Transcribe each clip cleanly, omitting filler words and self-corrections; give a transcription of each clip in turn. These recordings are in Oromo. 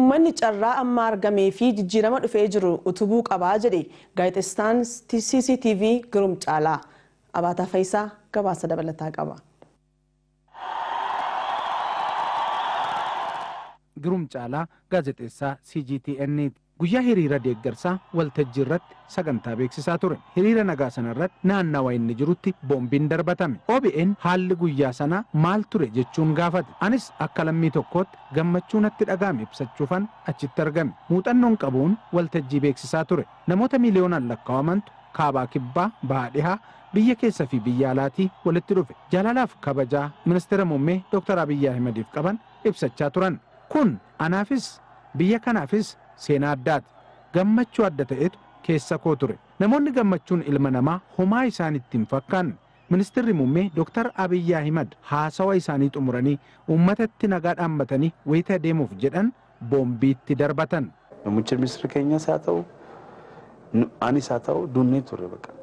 Uummanni carraa amma argamee fi jijjiirama dhufee jiru utubuu qabaa jedhe gaazexeessaan CCTV Girum Caalaa. Abaataa Faayisaa gabaasa dabalataa qaba. Girum Caalaa gaazexeessaa CGTN guyyaa hiriira deeggarsaa waltajjii irratti sagantaa beeksisaa ture. Hiriira nagaa sana irratti naannawa inni jirutti boombiin darbatame. OBN haalli guyyaa sana maal ture jechuun gaafate. Anis akka lammii tokkootti gammachuu natti dhaga'ame ibsachuufan achitti argame. Muuxannoon qabuun waltajjii beeksisaa ture. Namoota miiliyoonaan lakkaa'amantu kaabaa kibbaa baadhiyaa biyya keessa fi biyya alaatii walitti dhufe. Jaalalaaf kabajaa ministeera muummee Dr. Abiy Ahmediif qaban ibsachaa turan. Kun anaafis biyya kanaafis seenaa addaati. Gammachuu adda ta'etu keessa koo ture. Namoonni gammachuun ilma namaa homaa isaanitti hin fakkaanne. Ministeerri muummee Dr. Abiy Ahmed haasawa isaanii xumuranii uummatatti nagaa dhaammatanii wayita deemuuf jedhan boombiitti darbatan. Muummichi ministeera keenyaas haa ta'u anis haa ta'u dunnee ture baqa.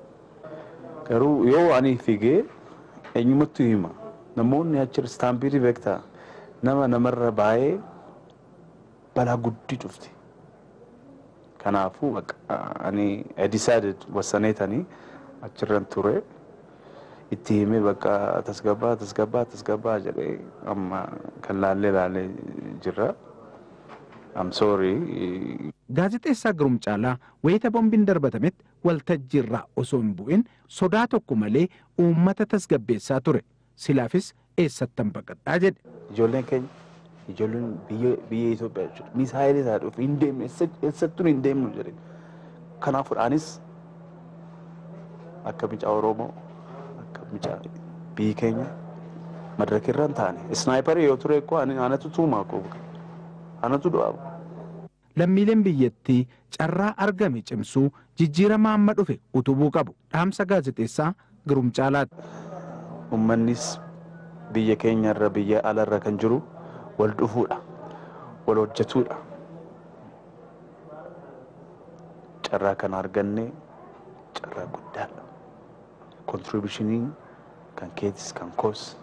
Garuu yoo ani figee eenyumatti hima. Namoonni achirra staampiidii beektaa namarra baay'ee balaa guddii dhufti. Kanaafuu ani decided wasaneetanii achirran ture itti himee bakka tasgabbaa jedhee amma kan laallee jirra. I'm sorry. Gaazexeessaa Girum Caalaa wayita boombiin darbatametti waltajjii irraa osoo hin bu'in sodaa tokko malee uummata tasgabbeessaa ture. Silaafis eessattan baqadhaa jedhe. Ijoolleen biyya Itoophiyaa jechuudha. Misaayilii isaa dhufu hin deemne eessattuun hin deemnu jedhe. Kanaafuu anis akka mucaa Oromoo akka mucaa biyyi keenya madaraka irra hin taane. Snaayiparii yoo ture eeggoo anatu tuumaa qaba. Anatu du'aa. Lammiileen biyyattii carraa argame cimsuu jijjiirama amma dhufe utubuu qabu. Dhaamsa gaazexeessaa Girum Caalaati. Uummannis biyya keenya irra biyya alarra kan jiru wal dhufuudha. Wal hojjetuudha. Carraa kan arganne carraa guddaadha. Contributioning kan keetis kan koos.